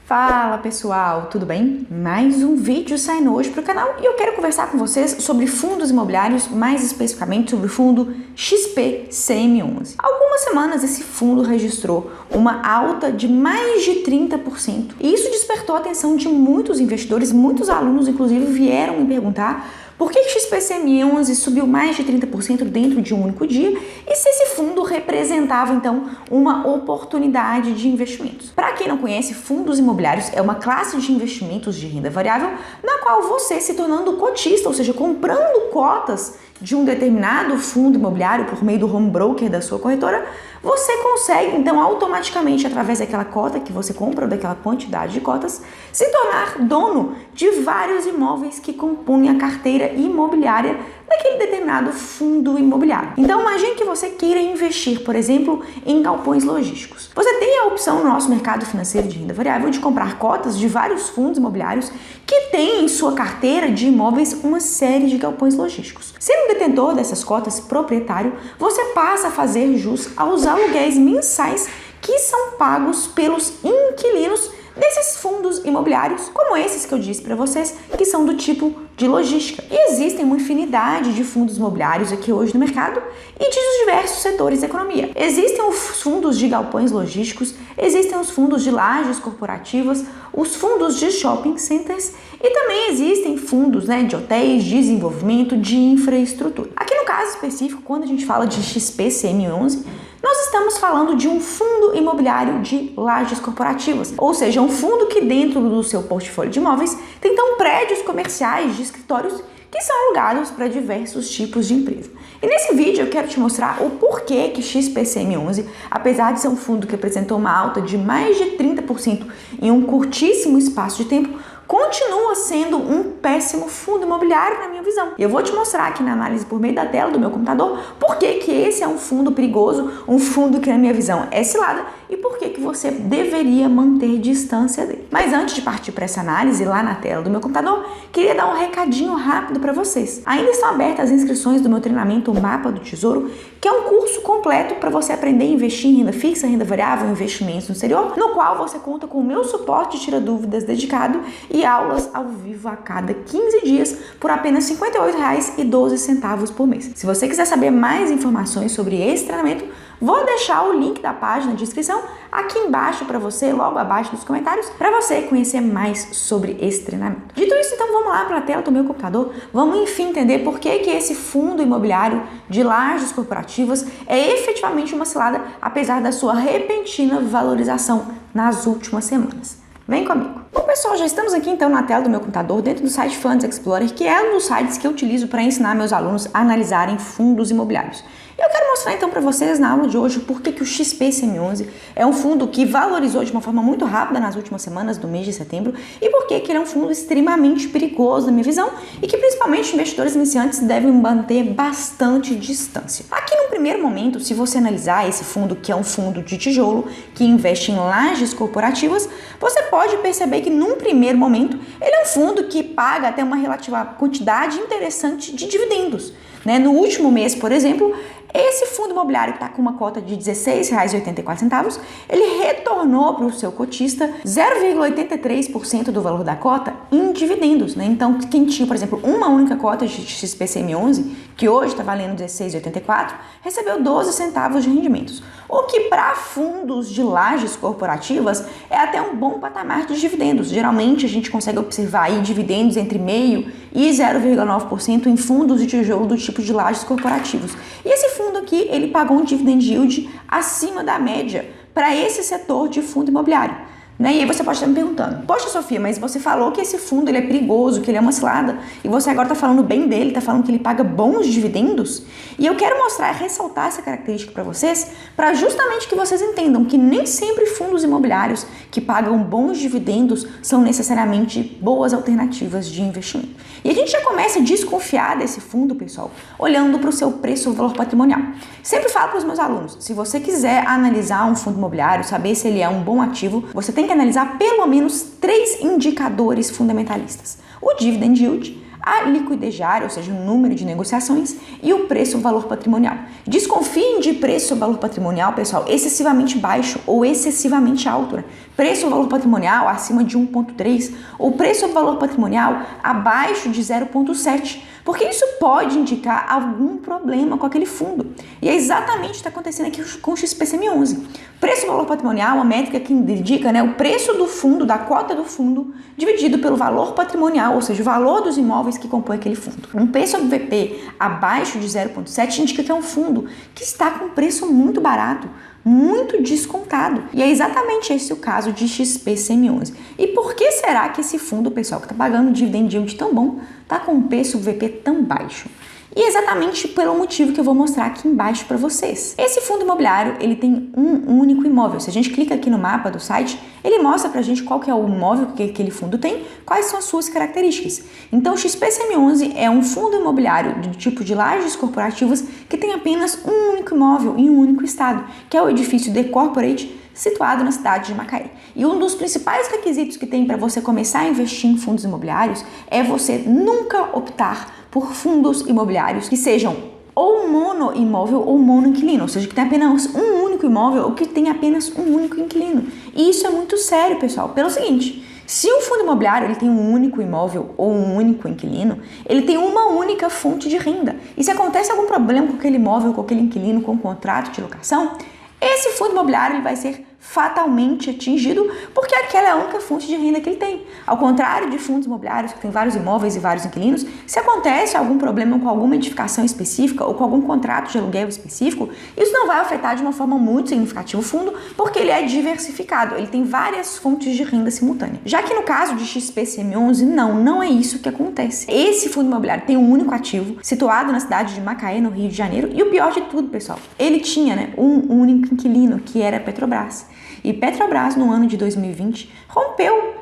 Fala pessoal, tudo bem? Mais um vídeo saindo hoje para o canal e eu quero conversar com vocês sobre fundos imobiliários, mais especificamente sobre o fundo XP-CM11. Há algumas semanas esse fundo registrou uma alta de mais de 30% e isso despertou a atenção de muitos investidores, muitos alunos inclusive vieram me perguntar por que XP-CM11 subiu mais de 30% dentro de um único dia e se esse fundo representava então uma oportunidade de investimentos. Para quem não conhece, fundos imobiliários é uma classe de investimentos de renda variável na qual você, se tornando cotista, ou seja, comprando cotas de um determinado fundo imobiliário por meio do home broker da sua corretora, você consegue então automaticamente, através daquela cota que você compra ou daquela quantidade de cotas, se tornar dono de vários imóveis que compõem a carteira imobiliária daquele determinado fundo imobiliário. Então imagine que você queira investir, por exemplo, em galpões logísticos. Você tem a opção no nosso mercado financeiro de renda variável de comprar cotas de vários fundos imobiliários que têm em sua carteira de imóveis uma série de galpões logísticos. Sendo detentor dessas cotas proprietário, você passa a fazer jus aos aluguéis mensais que são pagos pelos inquilinos desses fundos imobiliários, como esses que eu disse para vocês, que são do tipo de logística. E existem uma infinidade de fundos imobiliários aqui hoje no mercado e de diversos setores da economia. Existem os fundos de galpões logísticos, existem os fundos de lajes corporativas, os fundos de shopping centers e também existem fundos de hotéis, de desenvolvimento, de infraestrutura. Aqui no caso específico, quando a gente fala de XP-CM11, nós estamos falando de um fundo imobiliário de lajes corporativas, ou seja, um fundo que dentro do seu portfólio de imóveis tem então prédios comerciais de escritórios que são alugados para diversos tipos de empresa. E nesse vídeo eu quero te mostrar o porquê que XP-CM11, apesar de ser um fundo que apresentou uma alta de mais de 30% em um curtíssimo espaço de tempo, continua sendo um péssimo fundo imobiliário na minha visão. E eu vou te mostrar aqui na análise por meio da tela do meu computador por que esse é um fundo perigoso, um fundo que na minha visão é cilada e por que você deveria manter distância dele. Mas antes de partir para essa análise lá na tela do meu computador, queria dar um recadinho rápido para vocês. Ainda estão abertas as inscrições do meu treinamento Mapa do Tesouro, que é um curso completo para você aprender a investir em renda fixa, renda variável, investimentos no exterior, no qual você conta com o meu suporte tira dúvidas dedicado e aulas ao vivo a cada 15 dias por apenas R$ 58,12 por mês. Se você quiser saber mais informações sobre esse treinamento, vou deixar o link da página de inscrição aqui embaixo para você, logo abaixo nos comentários, para você conhecer mais sobre esse treinamento. Dito isso, então vamos lá para a tela do meu computador, vamos enfim entender por que esse fundo imobiliário de lajes corporativas é efetivamente uma cilada, apesar da sua repentina valorização nas últimas semanas. Vem comigo! Bom, pessoal, já estamos aqui então na tela do meu computador, dentro do site Funds Explorer, que é um dos sites que eu utilizo para ensinar meus alunos a analisarem fundos imobiliários. Eu quero mostrar então para vocês na aula de hoje por que o XP-CM11 é um fundo que valorizou de uma forma muito rápida nas últimas semanas do mês de setembro e por que ele é um fundo extremamente perigoso na minha visão e que principalmente investidores iniciantes devem manter bastante distância. Aqui no primeiro momento, se você analisar esse fundo, que é um fundo de tijolo que investe em lajes corporativas, você pode perceber que num primeiro momento ele é um fundo que paga até uma relativa quantidade interessante de dividendos. No último mês, por exemplo, esse fundo imobiliário que está com uma cota de R$ 16,84, ele retornou para o seu cotista 0,83% do valor da cota em dividendos. Então, quem tinha, por exemplo, uma única cota de XP-CM11, que hoje está valendo R$ 16,84, recebeu 12 centavos de rendimentos. O que para fundos de lajes corporativas é até um bom patamar de dividendos. Geralmente a gente consegue observar aí dividendos entre 0,5% e 0,9% em fundos de tijolo do tipo de lajes corporativos. E esse fundo aqui, ele pagou um dividend yield acima da média para esse setor de fundo imobiliário. E aí você pode estar me perguntando, poxa Sofia, mas você falou que esse fundo ele é perigoso, que ele é uma cilada, e você agora está falando bem dele, está falando que ele paga bons dividendos? E eu quero mostrar, ressaltar essa característica para vocês, para justamente que vocês entendam que nem sempre fundos imobiliários que pagam bons dividendos são necessariamente boas alternativas de investimento. E a gente já começa a desconfiar desse fundo, pessoal, olhando para o seu preço ou valor patrimonial. Sempre falo para os meus alunos, se você quiser analisar um fundo imobiliário, saber se ele é um bom ativo, você tem que analisar pelo menos 3 indicadores fundamentalistas: o dividend yield, a liquidez diária, ou seja, o número de negociações, e o preço-valor patrimonial. Desconfiem de preço-valor patrimonial, pessoal, excessivamente baixo ou excessivamente alto, né? Preço-valor patrimonial acima de 1,3 ou preço-valor patrimonial abaixo de 0,7, porque isso pode indicar algum problema com aquele fundo. E é exatamente o que está acontecendo aqui com o XPCM11. Preço-valor patrimonial é uma métrica que indica, né, o preço do fundo, da cota do fundo, dividido pelo valor patrimonial, ou seja, o valor dos imóveis que compõem aquele fundo. Um preço-VP abaixo de 0,7 indica que é um fundo que está com preço muito barato, muito descontado. E é exatamente esse o caso de XPCM11. E por que será que esse fundo, pessoal, que está pagando dividend yield tão bom, está com um preço VP tão baixo? E exatamente pelo motivo que eu vou mostrar aqui embaixo para vocês. Esse fundo imobiliário, ele tem um único imóvel. Se a gente clica aqui no mapa do site, ele mostra pra gente qual que é o imóvel que aquele fundo tem, quais são as suas características. Então, o XPCM11 é um fundo imobiliário do tipo de lajes corporativas que tem apenas um único imóvel em um único estado, que é o edifício The Corporate, situado na cidade de Macaé. E um dos principais requisitos que tem para você começar a investir em fundos imobiliários é você nunca optar por fundos imobiliários que sejam ou monoimóvel ou monoinquilino, ou seja, que tem apenas um único imóvel ou que tem apenas um único inquilino. E isso é muito sério, pessoal, pelo seguinte: se um fundo imobiliário ele tem um único imóvel ou um único inquilino, ele tem uma única fonte de renda. E se acontece algum problema com aquele imóvel, com aquele inquilino, com o contrato de locação, esse fundo imobiliário ele vai ser fatalmente atingido porque aquela é a única fonte de renda que ele tem. Ao contrário de fundos imobiliários que tem vários imóveis e vários inquilinos, se acontece algum problema com alguma edificação específica ou com algum contrato de aluguel específico, isso não vai afetar de uma forma muito significativa o fundo porque ele é diversificado, ele tem várias fontes de renda simultânea. Já que no caso de XPCM11, não é isso que acontece. Esse fundo imobiliário tem um único ativo, situado na cidade de Macaé, no Rio de Janeiro, e o pior de tudo, pessoal, ele tinha, né, um único inquilino, que era a Petrobras. E Petrobras, no ano de 2020,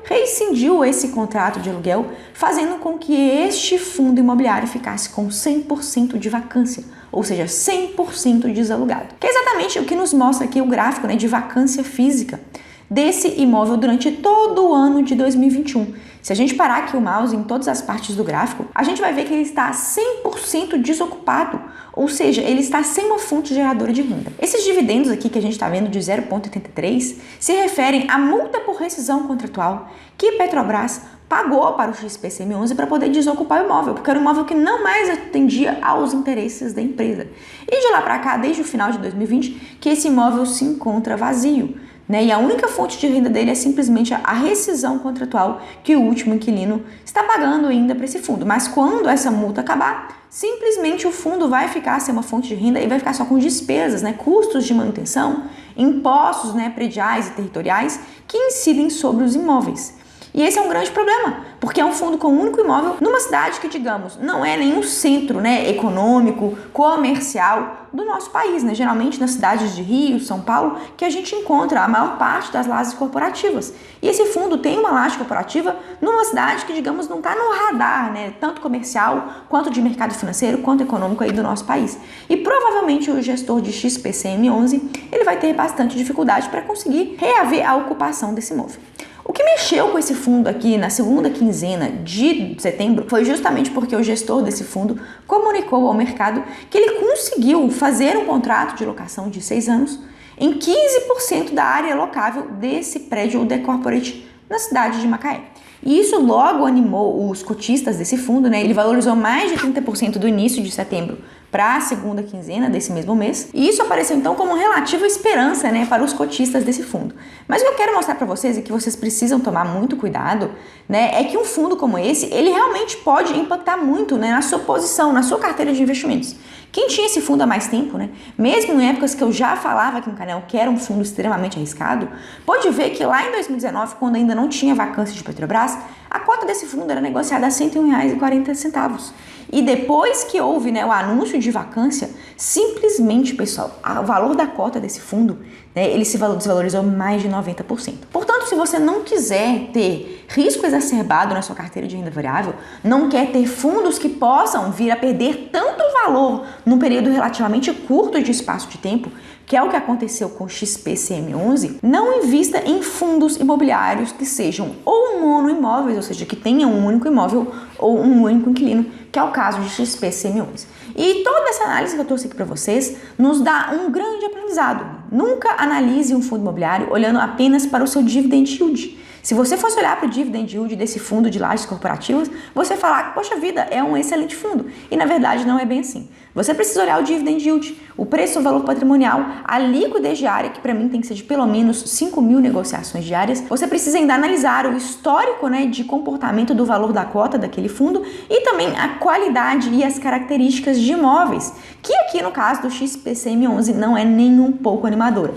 rescindiu esse contrato de aluguel, fazendo com que este fundo imobiliário ficasse com 100% de vacância, ou seja, 100% desalugado. Que é exatamente o que nos mostra aqui o gráfico, né, de vacância física desse imóvel durante todo o ano de 2021. Se a gente parar aqui o mouse em todas as partes do gráfico, a gente vai ver que ele está 100% desocupado, ou seja, ele está sem uma fonte geradora de renda. Esses dividendos aqui que a gente está vendo de 0,83 se referem à multa por rescisão contratual que Petrobras pagou para o XPCM11 para poder desocupar o imóvel, porque era um imóvel que não mais atendia aos interesses da empresa. E de lá para cá, desde o final de 2020, que esse imóvel se encontra vazio, né? E a única fonte de renda dele é simplesmente a rescisão contratual que o último inquilino está pagando ainda para esse fundo. Mas quando essa multa acabar, simplesmente o fundo vai ficar sem uma fonte de renda e vai ficar só com despesas, né? Custos de manutenção, impostos, né, prediais e territoriais que incidem sobre os imóveis. E esse é um grande problema, porque é um fundo com um único imóvel numa cidade que, digamos, não é nenhum centro, né, econômico, comercial do nosso país, né? Geralmente nas cidades de Rio, São Paulo, que a gente encontra a maior parte das lajes corporativas. E esse fundo tem uma laje corporativa numa cidade que, digamos, não está no radar, né, tanto comercial, quanto de mercado financeiro, quanto econômico aí do nosso país. E provavelmente o gestor de XPCM11, ele vai ter bastante dificuldade para conseguir reaver a ocupação desse imóvel. O que mexeu com esse fundo aqui na segunda quinzena de setembro foi justamente porque o gestor desse fundo comunicou ao mercado que ele conseguiu fazer um contrato de locação de 6 anos em 15% da área locável desse prédio, o The Corporate, na cidade de Macaé. E isso logo animou os cotistas desse fundo, né? Ele valorizou mais de 30% do início de setembro para a segunda quinzena desse mesmo mês. E isso apareceu então como relativa esperança, né, para os cotistas desse fundo. Mas o que eu quero mostrar para vocês e que vocês precisam tomar muito cuidado, né, é que um fundo como esse, ele realmente pode impactar muito, né, na sua posição, na sua carteira de investimentos. Quem tinha esse fundo há mais tempo, né, mesmo em épocas que eu já falava aqui no canal que era um fundo extremamente arriscado, pode ver que lá em 2019, quando ainda não tinha vacância de Petrobras, a cota desse fundo era negociada a R$ 101,40. E depois que houve, né, o anúncio de vacância, simplesmente, pessoal, o valor da cota desse fundo, né, ele se desvalorizou mais de 90%. Portanto, se você não quiser ter risco exacerbado na sua carteira de renda variável, não quer ter fundos que possam vir a perder tanto valor num período relativamente curto de espaço de tempo, que é o que aconteceu com o XPCM11, não invista em fundos imobiliários que sejam ou monoimóveis, ou seja, que tenham um único imóvel ou um único inquilino, que é o caso de XPCM11. E toda essa análise que eu trouxe aqui para vocês nos dá um grande aprendizado. Nunca analise um fundo imobiliário olhando apenas para o seu dividend yield. Se você fosse olhar para o dividend yield desse fundo de lajes corporativas, você falar, poxa vida, é um excelente fundo. E na verdade não é bem assim. Você precisa olhar o dividend yield, o preço ou valor patrimonial, a liquidez diária, que para mim tem que ser de pelo menos 5.000 negociações diárias. Você precisa ainda analisar o histórico, de comportamento do valor da cota daquele fundo e também a qualidade e as características de imóveis, que aqui no caso do XPCM11 não é nem um pouco animadora.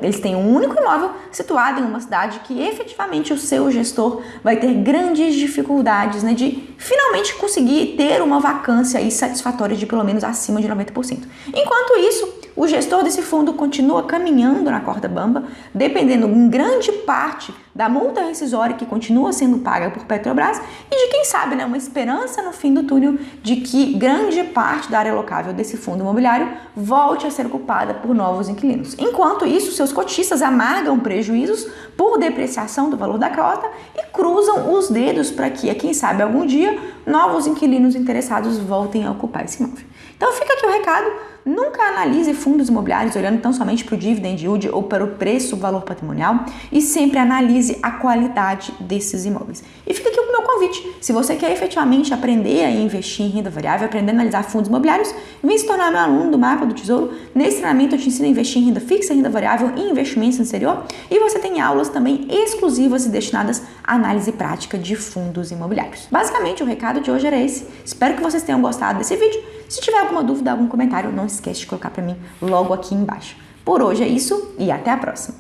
Eles têm um único imóvel situado em uma cidade que efetivamente o seu gestor vai ter grandes dificuldades de finalmente conseguir ter uma vacância aí satisfatória de pelo menos acima de 90%. Enquanto isso, o gestor desse fundo continua caminhando na corda bamba, dependendo em grande parte da multa rescisória que continua sendo paga por Petrobras e de quem sabe, uma esperança no fim do túnel de que grande parte da área locável desse fundo imobiliário volte a ser ocupada por novos inquilinos. Enquanto isso, seus cotistas amargam prejuízos por depreciação do valor da cota e cruzam os dedos para que, quem sabe, algum dia, novos inquilinos interessados voltem a ocupar esse imóvel. Então fica aqui o recado, nunca analise fundos imobiliários olhando tão somente para o dividend yield ou para o preço, o valor patrimonial e sempre analise a qualidade desses imóveis. E fica aqui o meu convite, se você quer efetivamente aprender a investir em renda variável, aprender a analisar fundos imobiliários, vem se tornar meu aluno do Mapa do Tesouro. Nesse treinamento eu te ensino a investir em renda fixa, renda variável e investimentos no exterior e você tem aulas também exclusivas e destinadas à análise prática de fundos imobiliários. Basicamente o recado de hoje era esse, espero que vocês tenham gostado desse vídeo. Se tiver alguma dúvida, algum comentário, não esquece de colocar para mim logo aqui embaixo. Por hoje é isso e até a próxima!